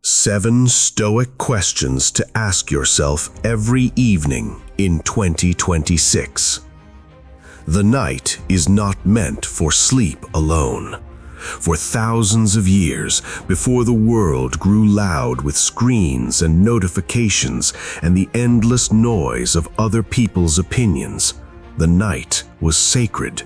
7 Stoic questions to ask yourself every evening in 2026. The night is not meant for sleep alone. For thousands of years, before the world grew loud with screens and notifications and the endless noise of other people's opinions, the night was sacred.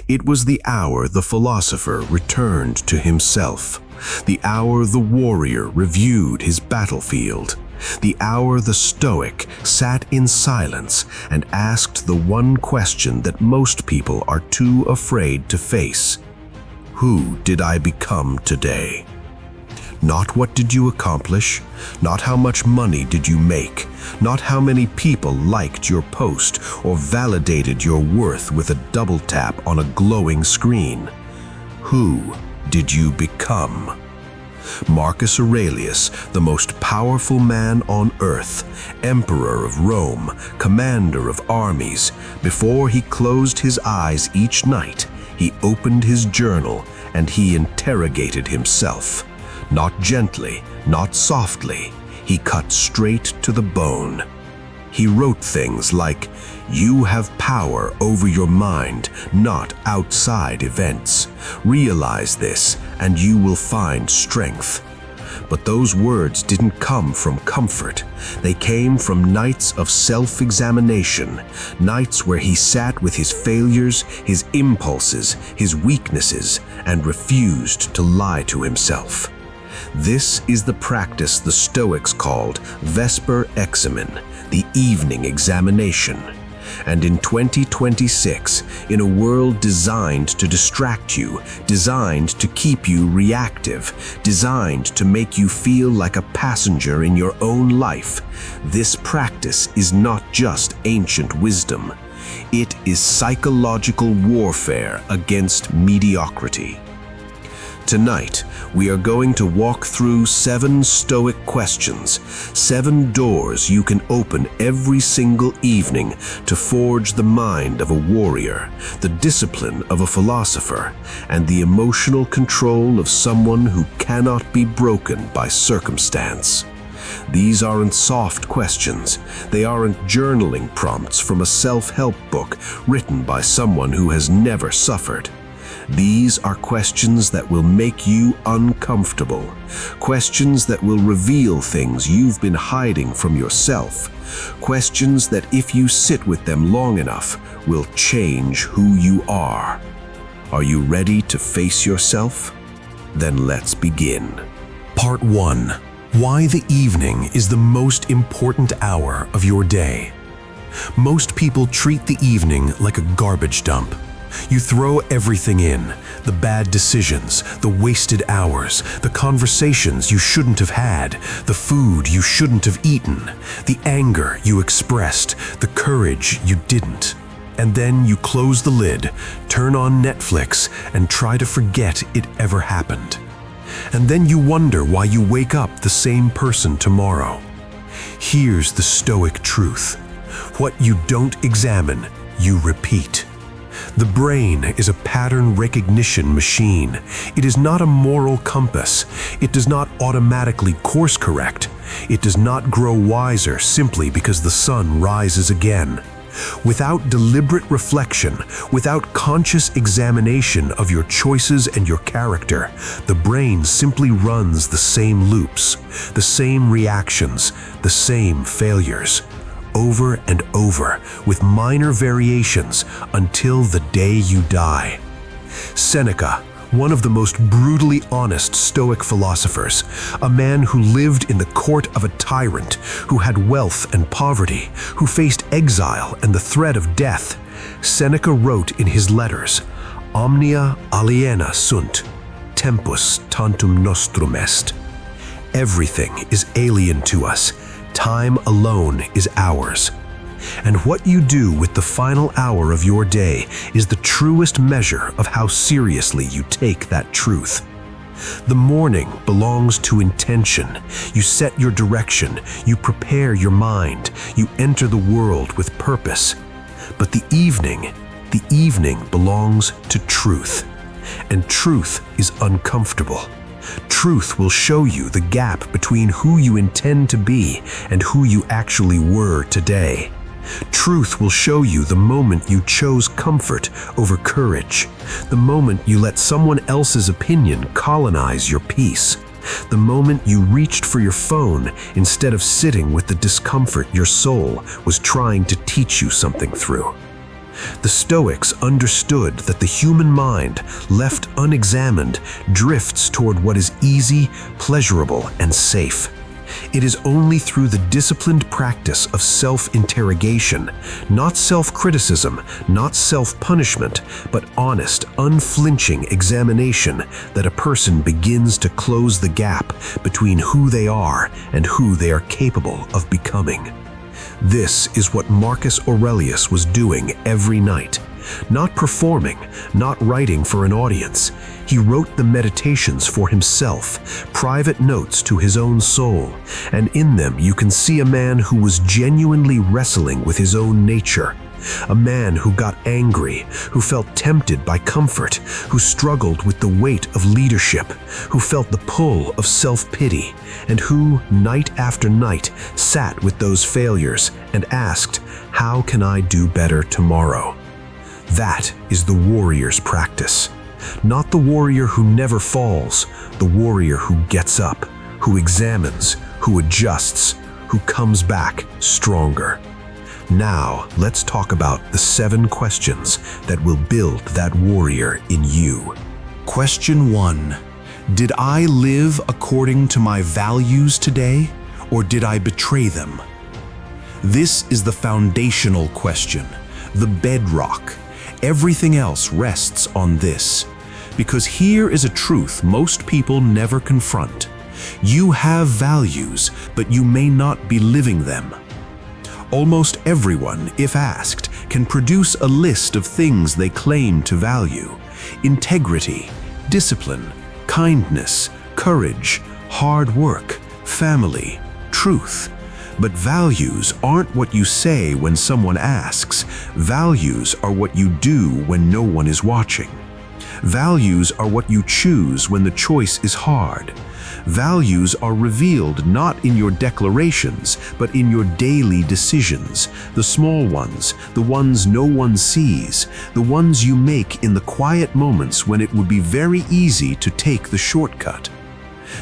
It was the hour the philosopher returned to himself, the hour the warrior reviewed his battlefield, the hour the Stoic sat in silence and asked the one question that most people are too afraid to face. Who did I become today? Not what did you accomplish, not how much money did you make, not how many people liked your post or validated your worth with a double tap on a glowing screen. Who did you become? Marcus Aurelius, the most powerful man on earth, emperor of Rome, commander of armies, before he closed his eyes each night, he opened his journal and he interrogated himself. Not gently, not softly, he cut straight to the bone. He wrote things like, "You have power over your mind, not outside events. Realize this, and you will find strength." But those words didn't come from comfort. They came from nights of self-examination, nights where he sat with his failures, his impulses, his weaknesses, and refused to lie to himself. This is the practice the Stoics called Vesper Examen, the evening examination. And in 2026, in a world designed to distract you, designed to keep you reactive, designed to make you feel like a passenger in your own life, this practice is not just ancient wisdom. It is psychological warfare against mediocrity. Tonight, we are going to walk through 7 Stoic questions, 7 doors you can open every single evening to forge the mind of a warrior, the discipline of a philosopher, and the emotional control of someone who cannot be broken by circumstance. These aren't soft questions. They aren't journaling prompts from a self-help book written by someone who has never suffered. These are questions that will make you uncomfortable, questions that will reveal things you've been hiding from yourself, questions that if you sit with them long enough will change who you are. Are you ready to face yourself? Then let's begin. Part 1. Why the evening is the most important hour of your day. Most people treat the evening like a garbage dump. You throw everything in, the bad decisions, the wasted hours, the conversations you shouldn't have had, the food you shouldn't have eaten, the anger you expressed, the courage you didn't. And then you close the lid, turn on Netflix, and try to forget it ever happened. And then you wonder why you wake up the same person tomorrow. Here's the Stoic truth. What you don't examine, you repeat. The brain is a pattern recognition machine. It is not a moral compass. It does not automatically course correct. It does not grow wiser simply because the sun rises again. Without deliberate reflection, without conscious examination of your choices and your character, the brain simply runs the same loops, the same reactions, the same failures, over and over, with minor variations until the day you die. Seneca, one of the most brutally honest Stoic philosophers, a man who lived in the court of a tyrant, who had wealth and poverty, who faced exile and the threat of death, Seneca wrote in his letters, "Omnia aliena sunt, tempus tantum nostrum est." Everything is alien to us. Time alone is ours. And what you do with the final hour of your day is the truest measure of how seriously you take that truth. The morning belongs to intention. You set your direction, you prepare your mind, you enter the world with purpose. But the evening belongs to truth. And truth is uncomfortable. Truth will show you the gap between who you intend to be and who you actually were today. Truth will show you the moment you chose comfort over courage, the moment you let someone else's opinion colonize your peace, the moment you reached for your phone instead of sitting with the discomfort your soul was trying to teach you something through. The Stoics understood that the human mind, left unexamined, drifts toward what is easy, pleasurable, and safe. It is only through the disciplined practice of self-interrogation, not self-criticism, not self-punishment, but honest, unflinching examination that a person begins to close the gap between who they are and who they are capable of becoming. This is what Marcus Aurelius was doing every night. Not performing, not writing for an audience. He wrote the meditations for himself, private notes to his own soul, and in them you can see a man who was genuinely wrestling with his own nature. A man who got angry, who felt tempted by comfort, who struggled with the weight of leadership, who felt the pull of self-pity, and who, night after night, sat with those failures and asked, "How can I do better tomorrow?" That is the warrior's practice. Not the warrior who never falls, the warrior who gets up, who examines, who adjusts, who comes back stronger. Now, let's talk about the 7 questions that will build that warrior in you. Question 1. Did I live according to my values today, or did I betray them? This is the foundational question, the bedrock. Everything else rests on this, because here is a truth most people never confront. You have values, but you may not be living them. Almost everyone, if asked, can produce a list of things they claim to value: integrity, discipline, kindness, courage, hard work, family, truth. But values aren't what you say when someone asks. Values are what you do when no one is watching. Values are what you choose when the choice is hard. Values are revealed not in your declarations, but in your daily decisions, the small ones, the ones no one sees, the ones you make in the quiet moments when it would be very easy to take the shortcut.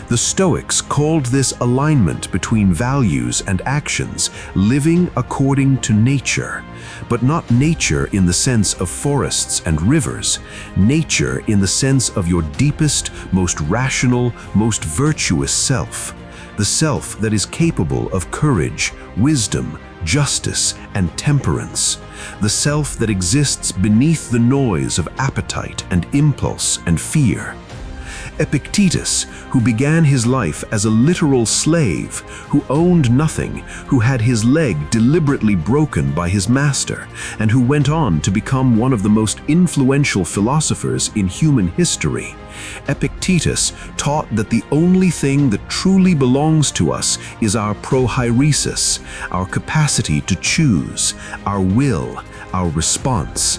The Stoics called this alignment between values and actions living according to nature, but not nature in the sense of forests and rivers, nature in the sense of your deepest, most rational, most virtuous self, the self that is capable of courage, wisdom, justice, and temperance, the self that exists beneath the noise of appetite and impulse and fear. Epictetus, who began his life as a literal slave, who owned nothing, who had his leg deliberately broken by his master, and who went on to become one of the most influential philosophers in human history, Epictetus taught that the only thing that truly belongs to us is our prohairesis, our capacity to choose, our will, our response.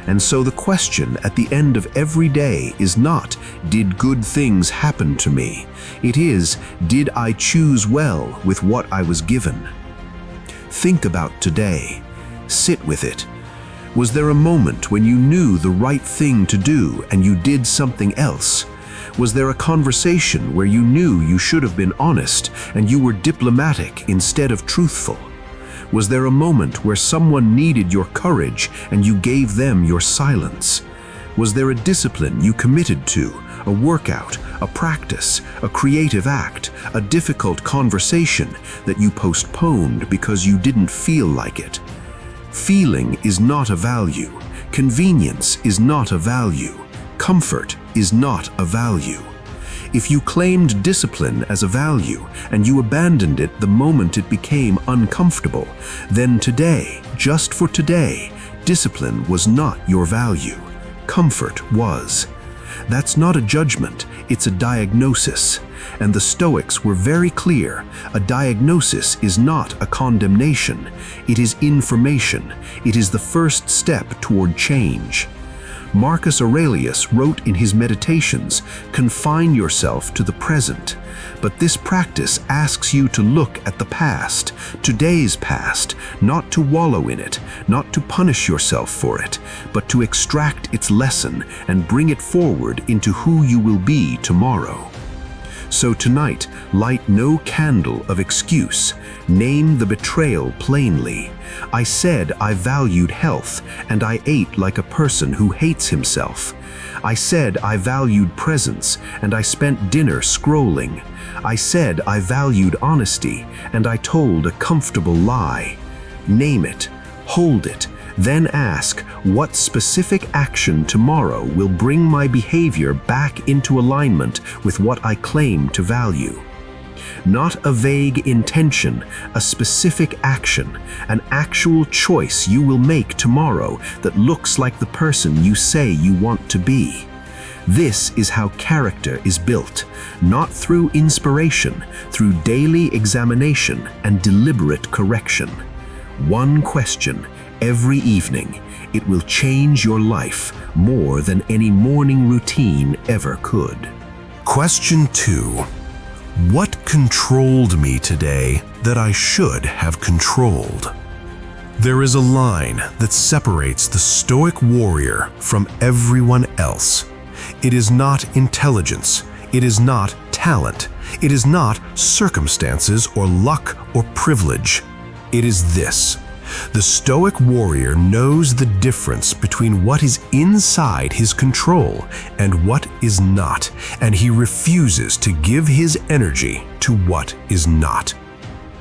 And so the question at the end of every day is not, did good things happen to me? It is, did I choose well with what I was given? Think about today. Sit with it. Was there a moment when you knew the right thing to do and you did something else? Was there a conversation where you knew you should have been honest and you were diplomatic instead of truthful? Was there a moment where someone needed your courage and you gave them your silence? Was there a discipline you committed to, a workout, a practice, a creative act, a difficult conversation that you postponed because you didn't feel like it? Feeling is not a value. Convenience is not a value. Comfort is not a value. If you claimed discipline as a value and you abandoned it the moment it became uncomfortable, then today, just for today, discipline was not your value. Comfort was. That's not a judgment, it's a diagnosis. And the Stoics were very clear, a diagnosis is not a condemnation, it is information, it is the first step toward change. Marcus Aurelius wrote in his Meditations, "Confine yourself to the present." But this practice asks you to look at the past, today's past, not to wallow in it, not to punish yourself for it, but to extract its lesson and bring it forward into who you will be tomorrow. So tonight, light no candle of excuse. Name the betrayal plainly. I said I valued health, and I ate like a person who hates himself. I said I valued presence, and I spent dinner scrolling. I said I valued honesty, and I told a comfortable lie. Name it, hold it, then ask what specific action tomorrow will bring my behavior back into alignment with what I claim to value. Not a vague intention, a specific action, an actual choice you will make tomorrow that looks like the person you say you want to be. This is how character is built, not through inspiration, through daily examination and deliberate correction. One question every evening. It will change your life more than any morning routine ever could. Question 2. What controlled me today that I should have controlled? There is a line that separates the Stoic warrior from everyone else. It is not intelligence. It is not talent. It is not circumstances or luck or privilege. It is this. The Stoic warrior knows the difference between what is inside his control and what is not, and he refuses to give his energy to what is not.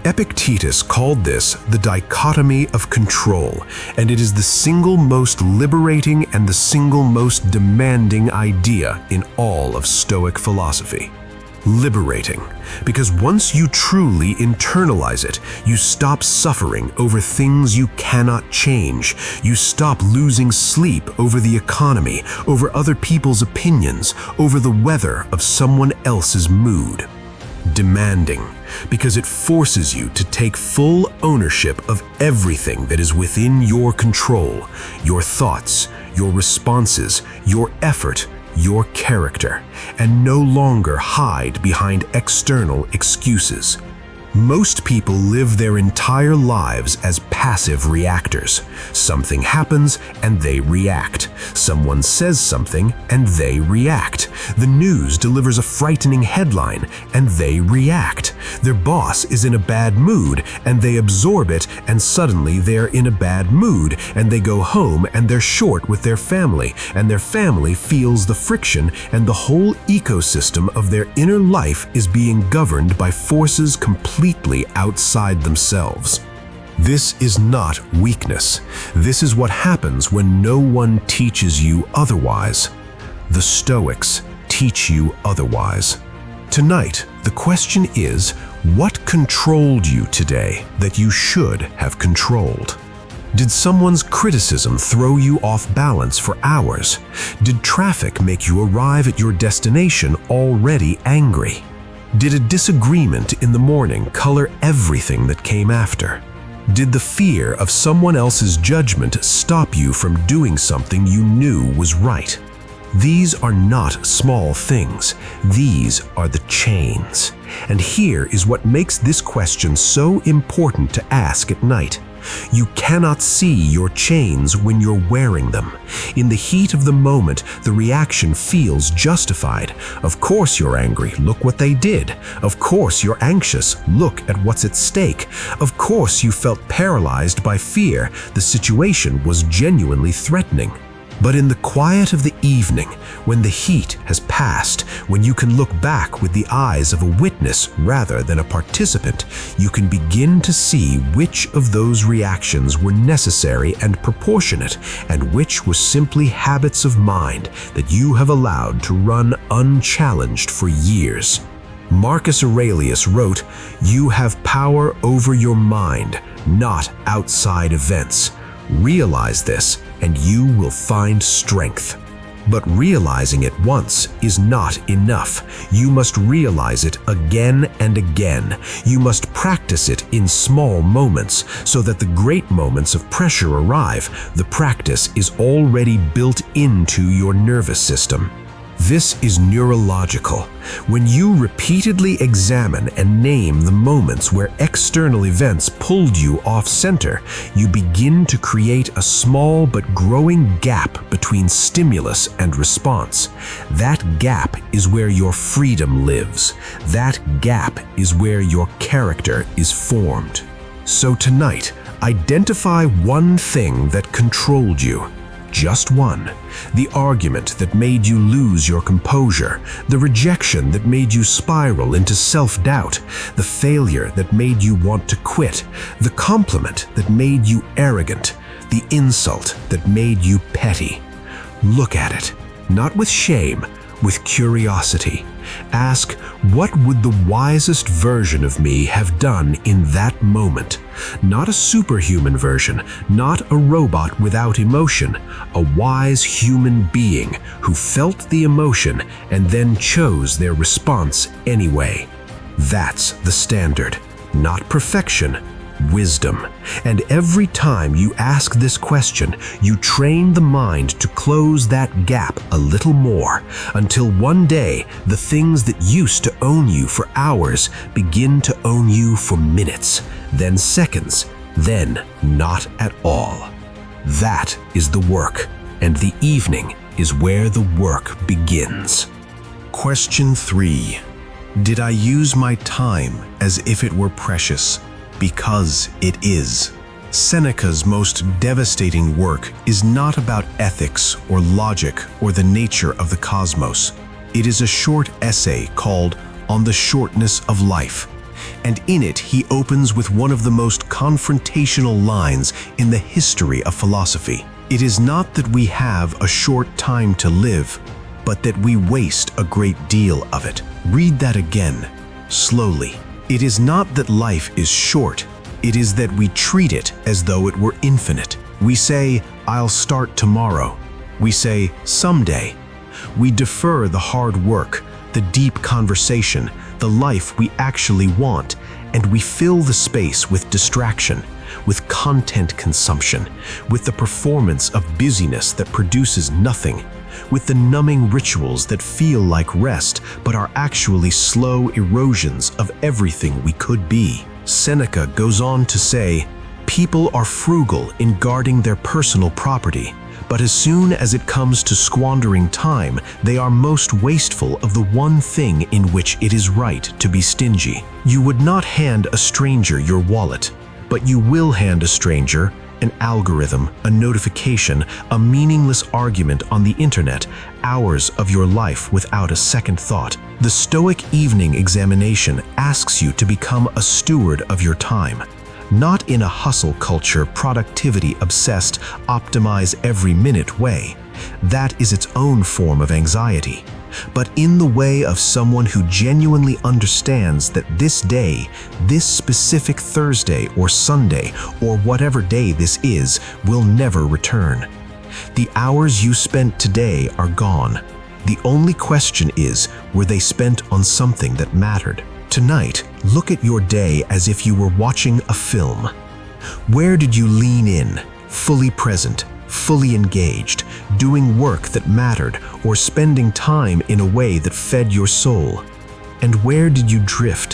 Epictetus called this the dichotomy of control, and it is the single most liberating and the single most demanding idea in all of Stoic philosophy. Liberating, because once you truly internalize it, you stop suffering over things you cannot change. You stop losing sleep over the economy, over other people's opinions, over the weather of someone else's mood. Demanding, because it forces you to take full ownership of everything that is within your control, your thoughts, your responses, your effort, your character, and no longer hide behind external excuses. Most people live their entire lives as passive reactors. Something happens and they react. Someone says something and they react. The news delivers a frightening headline and they react. Their boss is in a bad mood and they absorb it, and suddenly they're in a bad mood and they go home and they're short with their family, and their family feels the friction, and the whole ecosystem of their inner life is being governed by forces completely outside themselves. This is not weakness. This is what happens when no one teaches you otherwise. The Stoics teach you otherwise. Tonight, the question is, what controlled you today that you should have controlled? Did someone's criticism throw you off balance for hours? Did traffic make you arrive at your destination already angry? Did a disagreement in the morning color everything that came after? Did the fear of someone else's judgment stop you from doing something you knew was right? These are not small things. These are the chains. And here is what makes this question so important to ask at night. You cannot see your chains when you're wearing them. In the heat of the moment, the reaction feels justified. Of course you're angry, look what they did. Of course you're anxious, look at what's at stake. Of course you felt paralyzed by fear, the situation was genuinely threatening. But in the quiet of the evening, when the heat has passed, when you can look back with the eyes of a witness rather than a participant, you can begin to see which of those reactions were necessary and proportionate, and which were simply habits of mind that you have allowed to run unchallenged for years. Marcus Aurelius wrote, "You have power over your mind, not outside events. Realize this, and you will find strength." But realizing it once is not enough. You must realize it again and again. You must practice it in small moments so that the great moments of pressure arrive. The practice is already built into your nervous system. This is neurological. When you repeatedly examine and name the moments where external events pulled you off center, you begin to create a small but growing gap between stimulus and response. That gap is where your freedom lives. That gap is where your character is formed. So tonight, identify one thing that controlled you. Just one. The argument that made you lose your composure, the rejection that made you spiral into self-doubt, the failure that made you want to quit, the compliment that made you arrogant, the insult that made you petty. Look at it, not with shame, with curiosity. Ask, what would the wisest version of me have done in that moment? Not a superhuman version, not a robot without emotion, a wise human being who felt the emotion and then chose their response anyway. That's the standard, not perfection, wisdom. And every time you ask this question, you train the mind to close that gap a little more, until one day the things that used to own you for hours begin to own you for minutes, then seconds, then not at all. That is the work, and the evening is where the work begins. Question 3. Did I use my time as if it were precious? Because it is. Seneca's most devastating work is not about ethics or logic or the nature of the cosmos. It is a short essay called On the Shortness of Life, and in it he opens with one of the most confrontational lines in the history of philosophy. It is not that we have a short time to live, but that we waste a great deal of it. Read that again, slowly. It is not that life is short, it is that we treat it as though it were infinite. We say, I'll start tomorrow. We say, someday. We defer the hard work, the deep conversation, the life we actually want, and we fill the space with distraction, with content consumption, with the performance of busyness that produces nothing, with the numbing rituals that feel like rest but are actually slow erosions of everything we could be. Seneca goes on to say, people are frugal in guarding their personal property, but as soon as it comes to squandering time, they are most wasteful of the one thing in which it is right to be stingy. You would not hand a stranger your wallet, but you will hand a stranger an algorithm, a notification, a meaningless argument on the internet, hours of your life without a second thought. The Stoic Evening Examination asks you to become a steward of your time, not in a hustle culture, productivity-obsessed, optimize every minute way. That is its own form of anxiety. But in the way of someone who genuinely understands that this day, this specific Thursday or Sunday, or whatever day this is, will never return. The hours you spent today are gone. The only question is, were they spent on something that mattered? Tonight, look at your day as if you were watching a film. Where did you lean in, fully present, fully engaged, doing work that mattered, or spending time in a way that fed your soul? And where did you drift?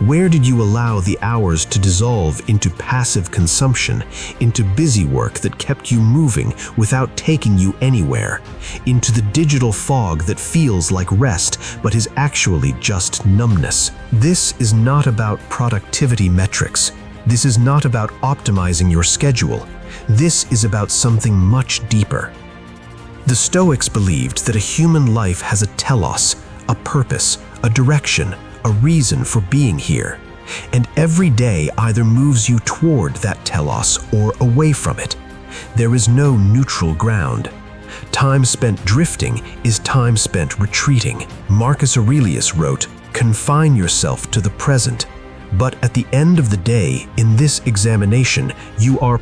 Where did you allow the hours to dissolve into passive consumption, into busy work that kept you moving without taking you anywhere, into the digital fog that feels like rest but is actually just numbness? This is not about productivity metrics. This is not about optimizing your schedule. This is about something much deeper. The Stoics believed that a human life has a telos, a purpose, a direction, a reason for being here, and every day either moves you toward that telos or away from it. There is no neutral ground. Time spent drifting is time spent retreating. Marcus Aurelius wrote, "Confine yourself to the present. But at the end of the day, in this examination, you are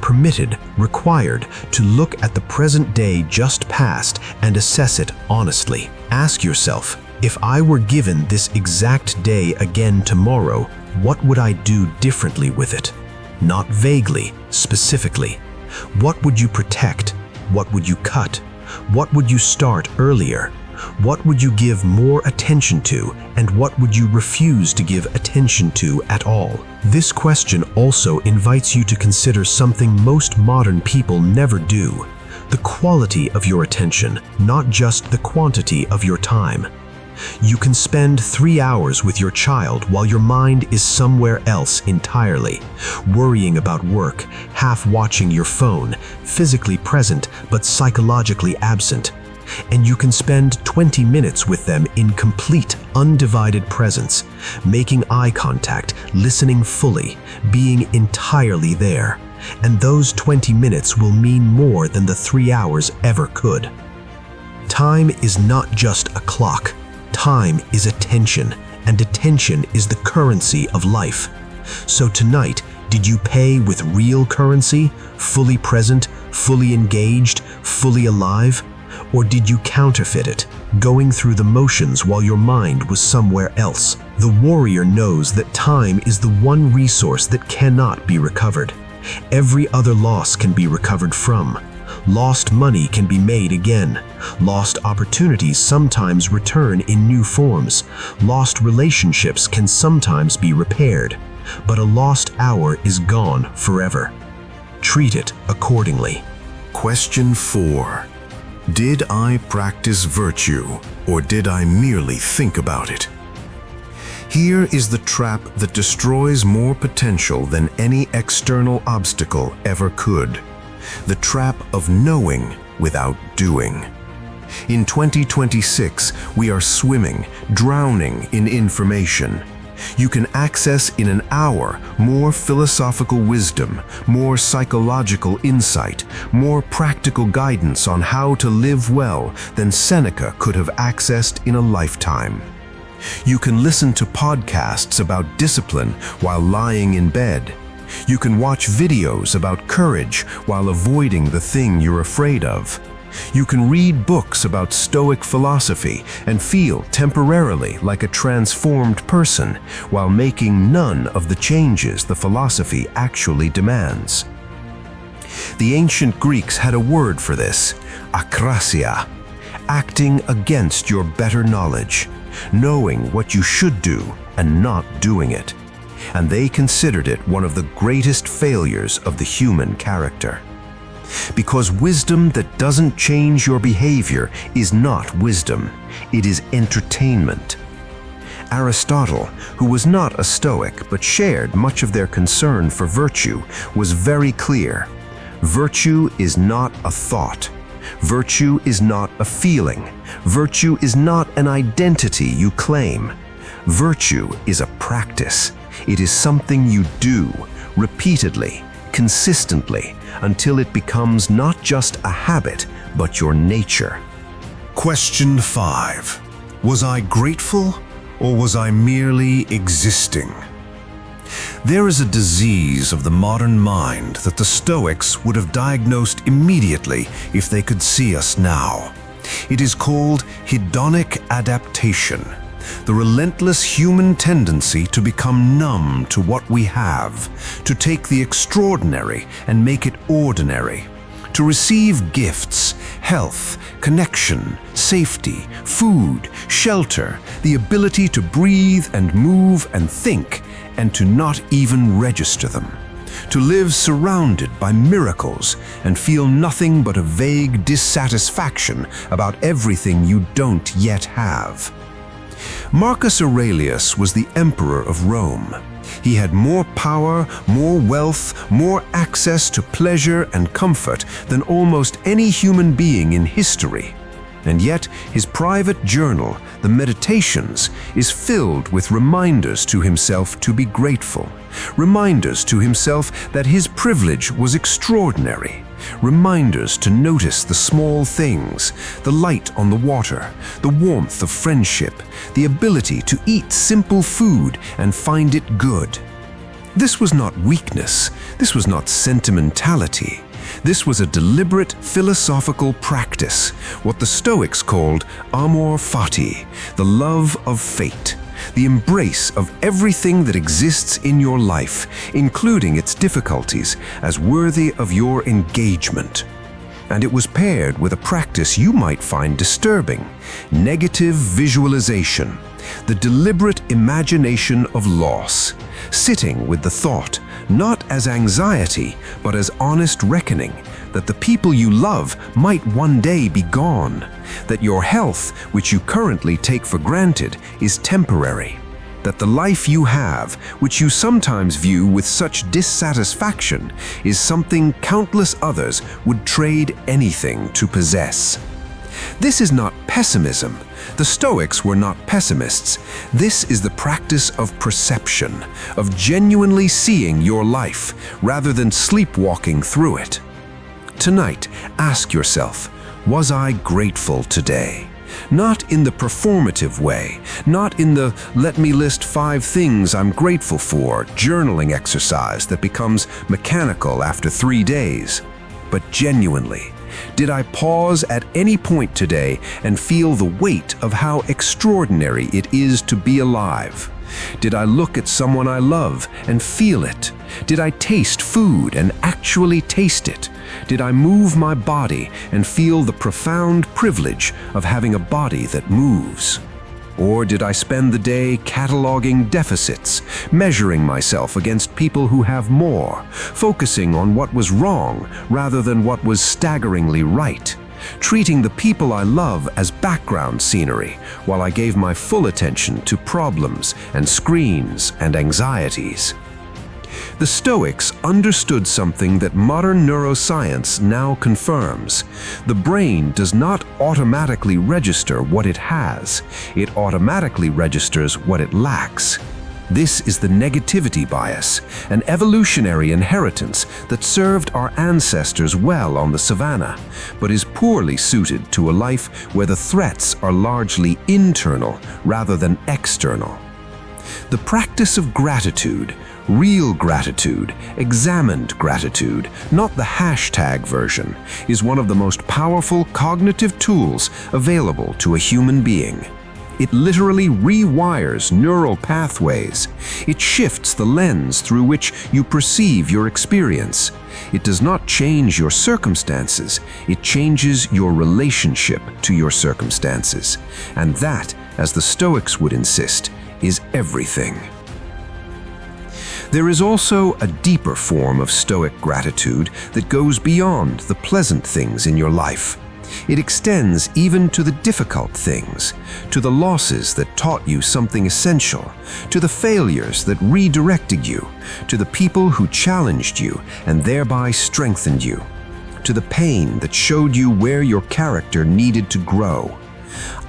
required to look at the present day just past and assess it honestly. Ask yourself, if I were given this exact day again tomorrow, what would I do differently with it? Not vaguely, specifically. What would you protect? What would you cut? What would you start earlier? What would you give more attention to, and what would you refuse to give attention to at all? This question also invites you to consider something most modern people never do: the quality of your attention, not just the quantity of your time. You can spend 3 hours with your child while your mind is somewhere else entirely, worrying about work, half watching your phone, physically present but psychologically absent. And you can spend 20 minutes with them in complete, undivided presence, making eye contact, listening fully, being entirely there. And those 20 minutes will mean more than the 3 hours ever could. Time is not just a clock. Time is attention, and attention is the currency of life. So tonight, did you pay with real currency, fully present, fully engaged, fully alive? Or did you counterfeit it, going through the motions while your mind was somewhere else? The warrior knows that time is the one resource that cannot be recovered. Every other loss can be recovered from. Lost money can be made again. Lost opportunities sometimes return in new forms. Lost relationships can sometimes be repaired. But a lost hour is gone forever. Treat it accordingly. Question 4. Did I practice virtue, or did I merely think about it? Here is the trap that destroys more potential than any external obstacle ever could. The trap of knowing without doing. In 2026, we are swimming, drowning in information. You can access in an hour more philosophical wisdom, more psychological insight, more practical guidance on how to live well than Seneca could have accessed in a lifetime. You can listen to podcasts about discipline while lying in bed. You can watch videos about courage while avoiding the thing you're afraid of. You can read books about Stoic philosophy and feel temporarily like a transformed person while making none of the changes the philosophy actually demands. The ancient Greeks had a word for this: akrasia, acting against your better knowledge, knowing what you should do and not doing it. And they considered it one of the greatest failures of the human character. Because wisdom that doesn't change your behavior is not wisdom, it is entertainment. Aristotle, who was not a Stoic but shared much of their concern for virtue, was very clear. Virtue is not a thought. Virtue is not a feeling. Virtue is not an identity you claim. Virtue is a practice. It is something you do, repeatedly, consistently, until it becomes not just a habit, but your nature. Question 5. Was I grateful, or was I merely existing? There is a disease of the modern mind that the Stoics would have diagnosed immediately if they could see us now. It is called hedonic adaptation, the relentless human tendency to become numb to what we have, to take the extraordinary and make it ordinary, to receive gifts, health, connection, safety, food, shelter, the ability to breathe and move and think, and to not even register them, to live surrounded by miracles and feel nothing but a vague dissatisfaction about everything you don't yet have. Marcus Aurelius was the emperor of Rome. He had more power, more wealth, more access to pleasure and comfort than almost any human being in history. And yet, his private journal, the Meditations, is filled with reminders to himself to be grateful, reminders to himself that his privilege was extraordinary, reminders to notice the small things, the light on the water, the warmth of friendship, the ability to eat simple food and find it good, This was not weakness. This was not sentimentality. This was a deliberate philosophical practice, what the Stoics called amor fati, the love of fate, the embrace of everything that exists in your life, including its difficulties, as worthy of your engagement. And it was paired with a practice you might find disturbing: negative visualization, the deliberate imagination of loss, sitting with the thought, not as anxiety, but as honest reckoning, that the people you love might one day be gone, that your health, which you currently take for granted, is temporary, that the life you have, which you sometimes view with such dissatisfaction, is something countless others would trade anything to possess. This is not pessimism. The Stoics were not pessimists. This is the practice of perception, of genuinely seeing your life rather than sleepwalking through it. Tonight, ask yourself, was I grateful today? Not in the performative way, not in the "let me list 5 things I'm grateful for" journaling exercise that becomes mechanical after 3 days, but genuinely. Did I pause at any point today and feel the weight of how extraordinary it is to be alive? Did I look at someone I love and feel it? Did I taste food and actually taste it? Did I move my body and feel the profound privilege of having a body that moves? Or did I spend the day cataloging deficits, measuring myself against people who have more, focusing on what was wrong rather than what was staggeringly right, treating the people I love as background scenery while I gave my full attention to problems and screens and anxieties? The Stoics understood something that modern neuroscience now confirms. The brain does not automatically register what it has. It automatically registers what it lacks. This is the negativity bias, an evolutionary inheritance that served our ancestors well on the savannah, but is poorly suited to a life where the threats are largely internal rather than external. The practice of gratitude, real gratitude, examined gratitude, not the hashtag version, is one of the most powerful cognitive tools available to a human being. It literally rewires neural pathways. It shifts the lens through which you perceive your experience. It does not change your circumstances, it changes your relationship to your circumstances. And that, as the Stoics would insist, is everything. There is also a deeper form of Stoic gratitude that goes beyond the pleasant things in your life. It extends even to the difficult things, to the losses that taught you something essential, to the failures that redirected you, to the people who challenged you and thereby strengthened you, to the pain that showed you where your character needed to grow.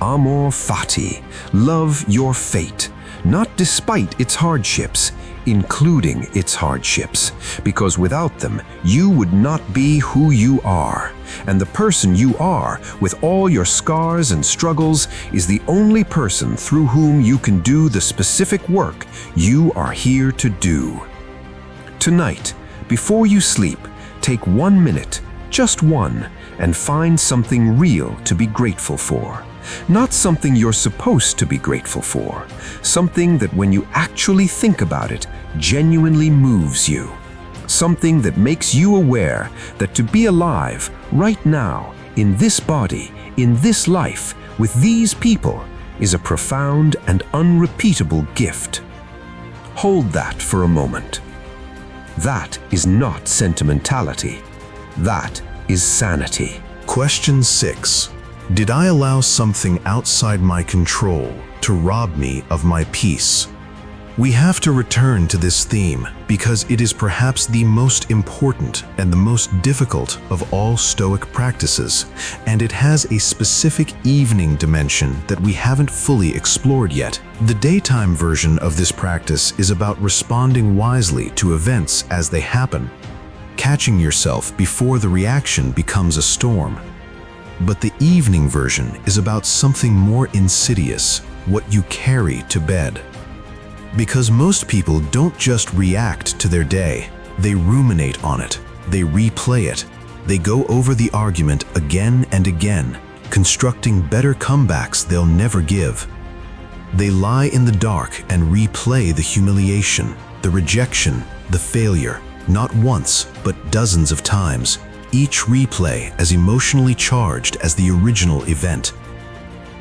Amor fati, love your fate, not despite its hardships, including its hardships, because without them, you would not be who you are. And the person you are, with all your scars and struggles, is the only person through whom you can do the specific work you are here to do. Tonight, before you sleep, take 1 minute, just one, and find something real to be grateful for. Not something you're supposed to be grateful for, something that when you actually think about it, genuinely moves you. Something that makes you aware that to be alive right now, in this body, in this life, with these people, is a profound and unrepeatable gift. Hold that for a moment. That is not sentimentality. That is sanity. Question 6. Did I allow something outside my control to rob me of my peace? We have to return to this theme because it is perhaps the most important and the most difficult of all Stoic practices, and it has a specific evening dimension that we haven't fully explored yet. The daytime version of this practice is about responding wisely to events as they happen, catching yourself before the reaction becomes a storm. But the evening version is about something more insidious, what you carry to bed. Because most people don't just react to their day, they ruminate on it, they replay it, they go over the argument again and again, constructing better comebacks they'll never give. They lie in the dark and replay the humiliation, the rejection, the failure, not once, but dozens of times, each replay as emotionally charged as the original event.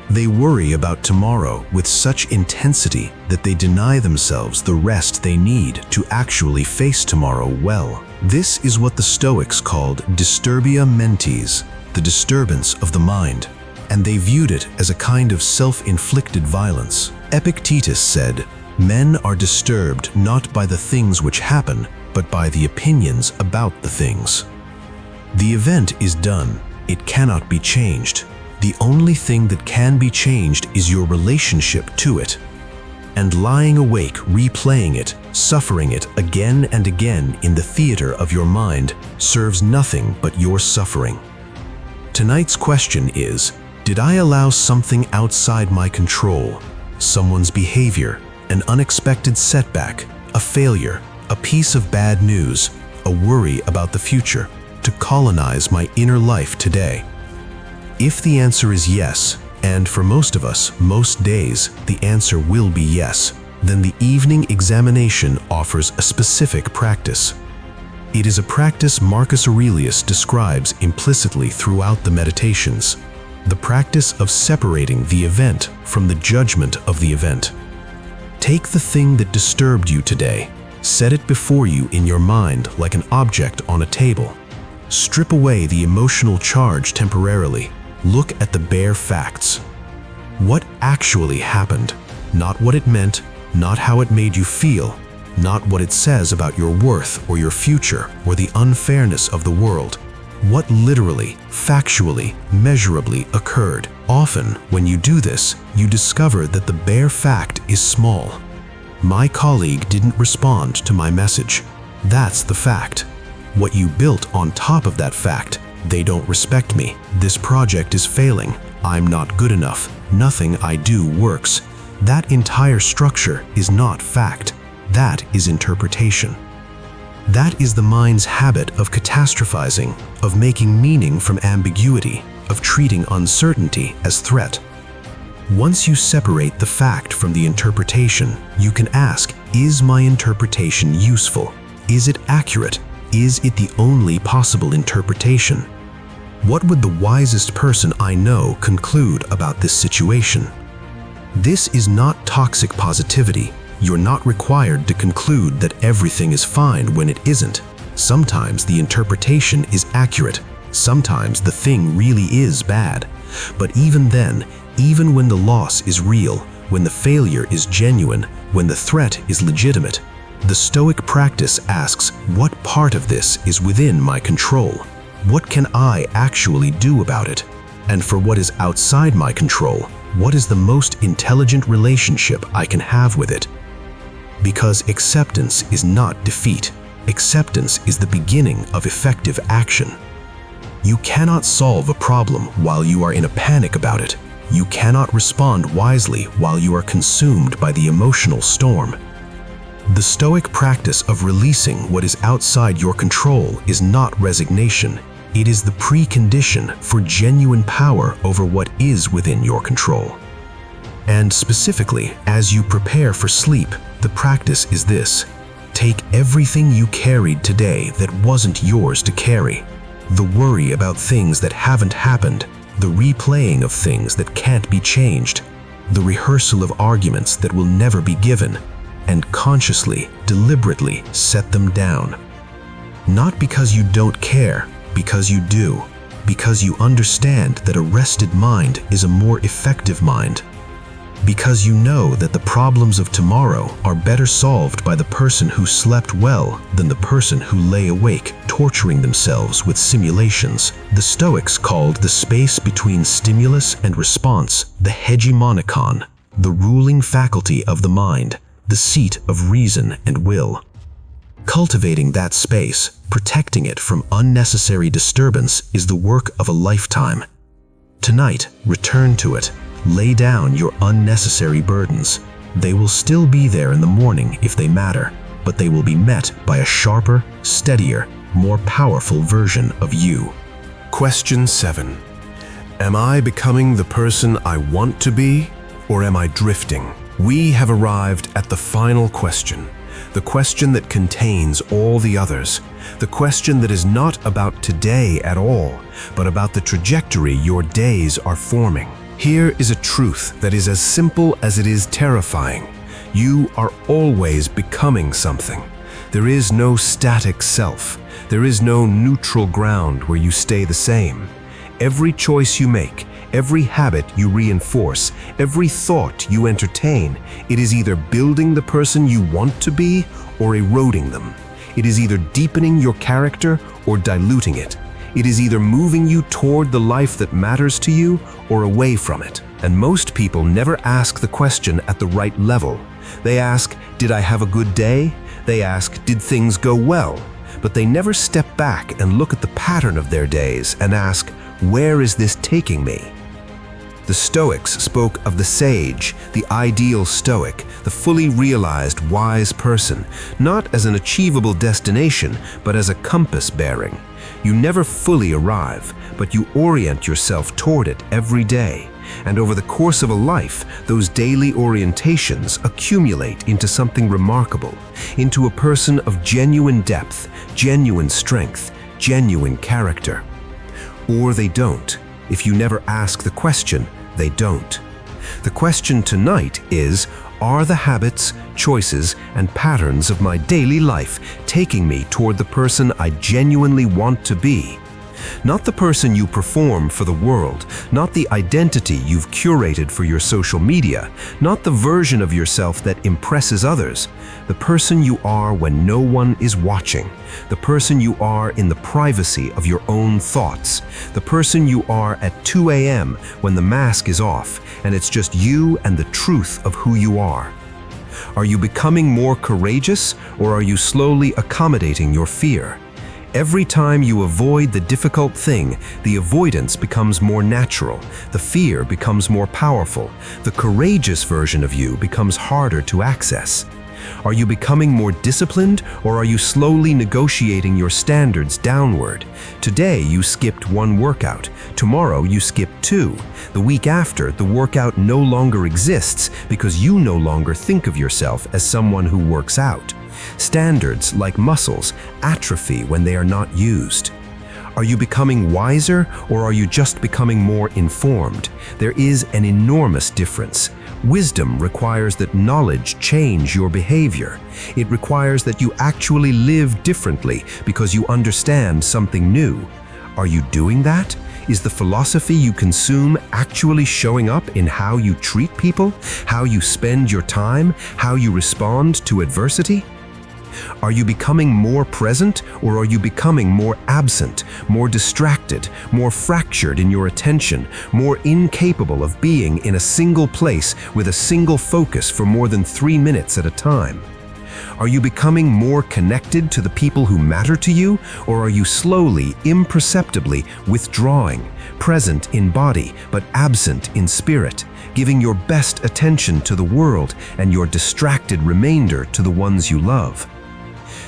They worry about tomorrow with such intensity that they deny themselves the rest they need to actually face tomorrow well. This is what the Stoics called disturbia mentis, the disturbance of the mind, and they viewed it as a kind of self-inflicted violence. Epictetus said, "Men are disturbed not by the things which happen, but by the opinions about the things." The event is done. It cannot be changed. The only thing that can be changed is your relationship to it. And lying awake, replaying it, suffering it again and again in the theater of your mind serves nothing but your suffering. Tonight's question is, did I allow something outside my control, someone's behavior, an unexpected setback, a failure, a piece of bad news, a worry about the future, to colonize my inner life today? If the answer is yes, and for most of us, most days, the answer will be yes, then the evening examination offers a specific practice. It is a practice Marcus Aurelius describes implicitly throughout the Meditations, the practice of separating the event from the judgment of the event. Take the thing that disturbed you today, set it before you in your mind like an object on a table. Strip away the emotional charge temporarily. Look at the bare facts. What actually happened, not what it meant, not how it made you feel, not what it says about your worth or your future or the unfairness of the world. What literally, factually, measurably occurred. Often, when you do this, you discover that the bare fact is small. My colleague didn't respond to my message. That's the fact. What you built on top of that fact: they don't respect me, this project is failing, I'm not good enough, nothing I do works. That entire structure is not fact. That is interpretation. That is the mind's habit of catastrophizing, of making meaning from ambiguity, of treating uncertainty as threat. Once you separate the fact from the interpretation, you can ask, is my interpretation useful? Is it accurate? Is it the only possible interpretation? What would the wisest person I know conclude about this situation? This is not toxic positivity. You're not required to conclude that everything is fine when it isn't. Sometimes the interpretation is accurate. Sometimes the thing really is bad. But even then, even when the loss is real, when the failure is genuine, when the threat is legitimate, the Stoic practice asks, what part of this is within my control? What can I actually do about it? And for what is outside my control, what is the most intelligent relationship I can have with it? Because acceptance is not defeat. Acceptance is the beginning of effective action. You cannot solve a problem while you are in a panic about it. You cannot respond wisely while you are consumed by the emotional storm. The Stoic practice of releasing what is outside your control is not resignation. It is the precondition for genuine power over what is within your control. And specifically, as you prepare for sleep, the practice is this: take everything you carried today that wasn't yours to carry. The worry about things that haven't happened, the replaying of things that can't be changed, the rehearsal of arguments that will never be given, and consciously, deliberately set them down. Not because you don't care, because you do. Because you understand that a rested mind is a more effective mind. Because you know that the problems of tomorrow are better solved by the person who slept well than the person who lay awake, torturing themselves with simulations. The Stoics called the space between stimulus and response the hegemonikon, the ruling faculty of the mind, the seat of reason and will. Cultivating that space, protecting it from unnecessary disturbance, is the work of a lifetime. Tonight, return to it. Lay down your unnecessary burdens. They will still be there in the morning if they matter, but they will be met by a sharper, steadier, more powerful version of you. Question 7. Am I becoming the person I want to be, or am I drifting? We have arrived at the final question, the question that contains all the others, the question that is not about today at all, but about the trajectory your days are forming. Here is a truth that is as simple as it is terrifying. You are always becoming something. There is no static self. There is no neutral ground where you stay the same. Every choice you make, every habit you reinforce, every thought you entertain, it is either building the person you want to be or eroding them. It is either deepening your character or diluting it. It is either moving you toward the life that matters to you or away from it. And most people never ask the question at the right level. They ask, did I have a good day? They ask, did things go well? But they never step back and look at the pattern of their days and ask, where is this taking me? The Stoics spoke of the sage, the ideal Stoic, the fully realized wise person, not as an achievable destination, but as a compass bearing. You never fully arrive, but you orient yourself toward it every day. And over the course of a life, those daily orientations accumulate into something remarkable, into a person of genuine depth, genuine strength, genuine character. Or they don't. If you never ask the question, they don't. The question tonight is, are the habits, choices, and patterns of my daily life taking me toward the person I genuinely want to be? Not the person you perform for the world, not the identity you've curated for your social media, not the version of yourself that impresses others, the person you are when no one is watching, the person you are in the privacy of your own thoughts, the person you are at 2 a.m. when the mask is off and it's just you and the truth of who you are. Are you becoming more courageous, or are you slowly accommodating your fear? Every time you avoid the difficult thing, the avoidance becomes more natural, the fear becomes more powerful, the courageous version of you becomes harder to access. Are you becoming more disciplined, or are you slowly negotiating your standards downward? Today you skipped one workout, tomorrow you skip 2. The week after, the workout no longer exists because you no longer think of yourself as someone who works out. Standards, like muscles, atrophy when they are not used. Are you becoming wiser, or are you just becoming more informed? There is an enormous difference. Wisdom requires that knowledge change your behavior. It requires that you actually live differently because you understand something new. Are you doing that? Is the philosophy you consume actually showing up in how you treat people, how you spend your time, how you respond to adversity? Are you becoming more present, or are you becoming more absent, more distracted, more fractured in your attention, more incapable of being in a single place with a single focus for more than 3 minutes at a time? Are you becoming more connected to the people who matter to you, or are you slowly, imperceptibly withdrawing, present in body but absent in spirit, giving your best attention to the world and your distracted remainder to the ones you love?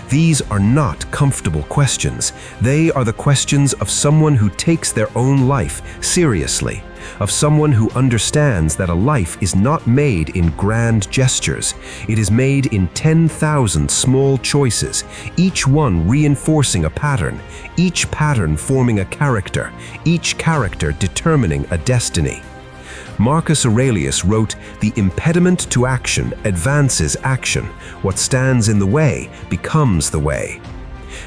These are not comfortable questions. They are the questions of someone who takes their own life seriously, of someone who understands that a life is not made in grand gestures. It is made in 10,000 small choices, each one reinforcing a pattern, each pattern forming a character, each character determining a destiny. Marcus Aurelius wrote, "The impediment to action advances action. What stands in the way becomes the way."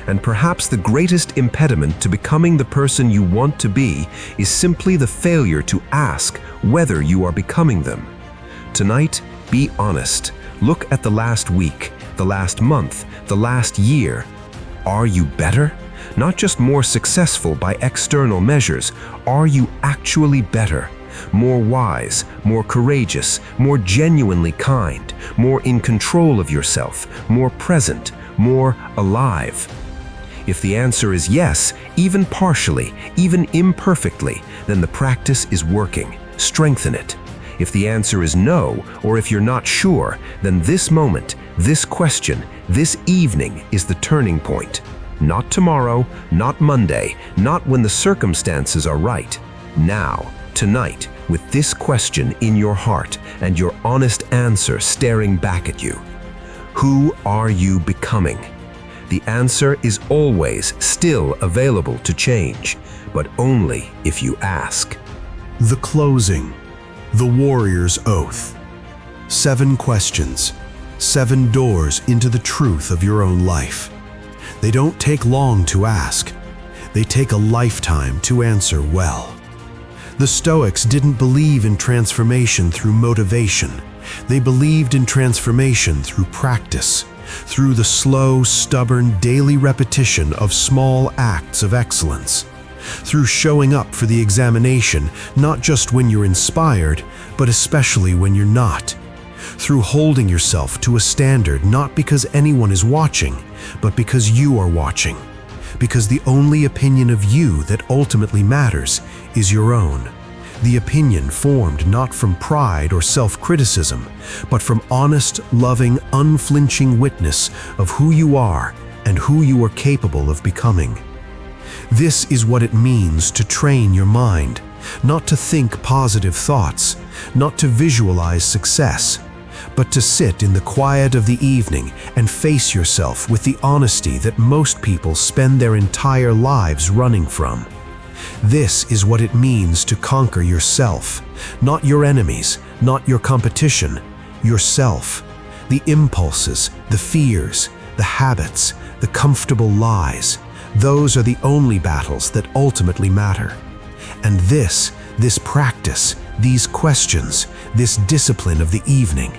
And perhaps the greatest impediment to becoming the person you want to be is simply the failure to ask whether you are becoming them. Tonight, be honest. Look at the last week, the last month, the last year. Are you better? Not just more successful by external measures. Are you actually better? More wise, more courageous, more genuinely kind, more in control of yourself, more present, more alive? If the answer is yes, even partially, even imperfectly, then the practice is working. Strengthen it. If the answer is no, or if you're not sure, then this moment, this question, this evening is the turning point. Not tomorrow, not Monday, not when the circumstances are right. Now, tonight, with this question in your heart and your honest answer staring back at you. Who are you becoming? The answer is always still available to change, but only if you ask. The closing, the warrior's oath. 7 questions, 7 doors into the truth of your own life. They don't take long to ask. They take a lifetime to answer well. The Stoics didn't believe in transformation through motivation. They believed in transformation through practice, through the slow, stubborn, daily repetition of small acts of excellence, through showing up for the examination, not just when you're inspired, but especially when you're not, through holding yourself to a standard not because anyone is watching, but because you are watching, because the only opinion of you that ultimately matters is your own. The opinion formed not from pride or self-criticism, but from honest, loving, unflinching witness of who you are and who you are capable of becoming. This is what it means to train your mind, not to think positive thoughts, not to visualize success, but to sit in the quiet of the evening and face yourself with the honesty that most people spend their entire lives running from. This is what it means to conquer yourself, not your enemies, not your competition, yourself. The impulses, the fears, the habits, the comfortable lies, those are the only battles that ultimately matter. And this practice, these questions, this discipline of the evening,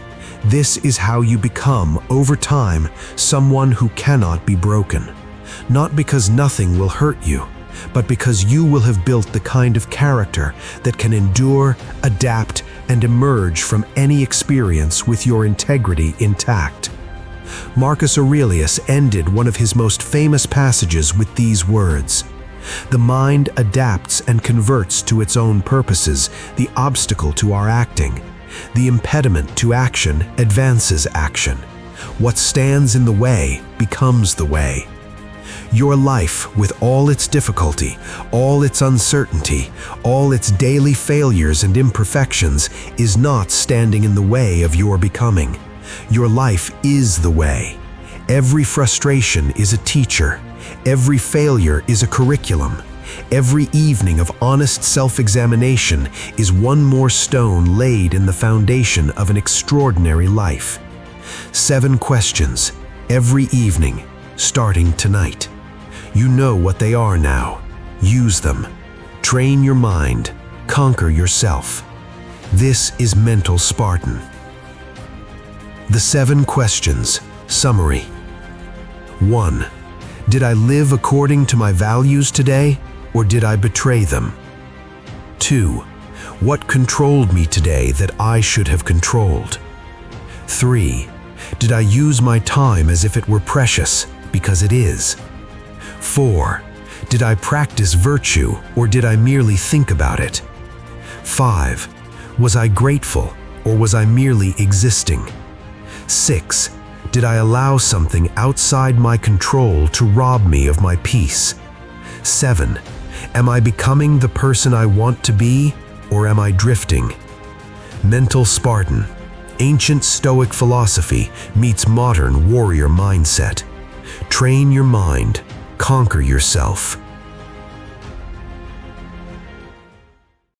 this is how you become, over time, someone who cannot be broken. Not because nothing will hurt you, but because you will have built the kind of character that can endure, adapt, and emerge from any experience with your integrity intact. Marcus Aurelius ended one of his most famous passages with these words: "The mind adapts and converts to its own purposes the obstacle to our acting. The impediment to action advances action. What stands in the way becomes the way." Your life, with all its difficulty, all its uncertainty, all its daily failures and imperfections, is not standing in the way of your becoming. Your life is the way. Every frustration is a teacher. Every failure is a curriculum. Every evening of honest self-examination is one more stone laid in the foundation of an extraordinary life. 7 questions, every evening, starting tonight. You know what they are now. Use them. Train your mind. Conquer yourself. This is Mental Spartan. The 7 questions. Summary. 1. Did I live according to my values today, or did I betray them? 2. What controlled me today that I should have controlled? 3. Did I use my time as if it were precious, because it is? 4. Did I practice virtue, or did I merely think about it? 5. Was I grateful, or was I merely existing? 6. Did I allow something outside my control to rob me of my peace? 7. Am I becoming the person I want to be, or am I drifting? Mental Spartan. Ancient Stoic philosophy meets modern warrior mindset. Train your mind. Conquer yourself.